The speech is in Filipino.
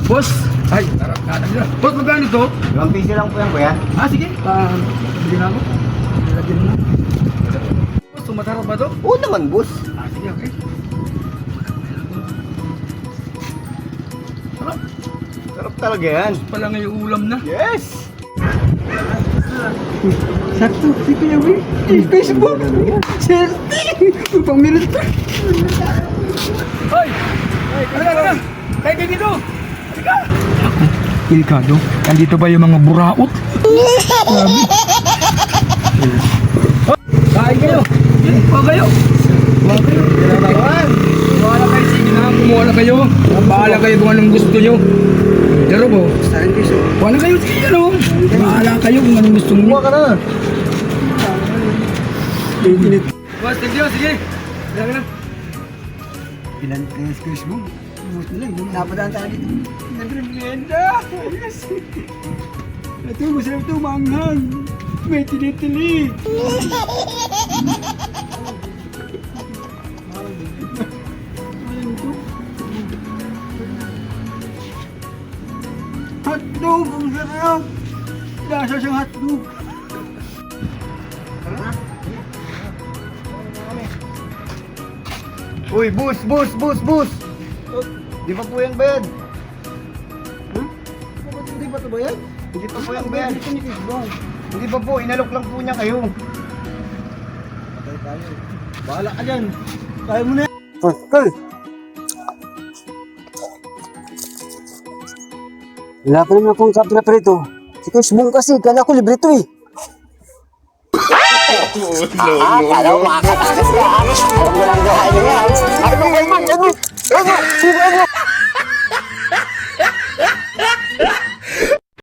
Boss! Ay, tarap na. Boss, magkano to? 2 piso lang po yan, kuya. Sige. Hindi na ako. Nilagyan mo. Boss, tumatarap ba to? Oo naman, boss. Sige, okay. Sarap. Sarap talaga yan. Pala ngayong ulam na. Yes! Sakto, si Kuya Will. Facebook. Selfie. Pamilit pa. Hoy! Halika! Halika dito! Halika! Ilkado, nandito ba yung mga buraot? Kain kayo! Huwag kayo! Huwag kayo! Bahala kayo, sige na, kumuha na kayo. Bahala kayo kung anong gusto nyo. Pero po, kuha na kayo, sige ano. Bahala kayo kung anong gusto nyo. Kuha ka na. Boss, thank you, sige. Sige na. Ilan kayo sa Facebook? Buti lang, napadaan tayo dito. Nagrimenda! Yes! Ito, masarap ito, manghang. May tinitili. Hotdog! Ang sarap! Lasa siyang hotdog. Uy, bus! Di pa po yan bayad. Hindi ba ito ba yan? Hindi pa po yan bayad. Ito ni Kisbong. Hindi pa po, inalok lang po niya kayo. Patay tayo. Bahala ka dyan. Kaya mo na yan. Tol! Wala pa naman akong kapreprito. Si Coach Bong kasi, kala ko libre to eh. Kala ko makakatakas ka. Alam mo lang gawa niya yan. Ano ba man? Ano?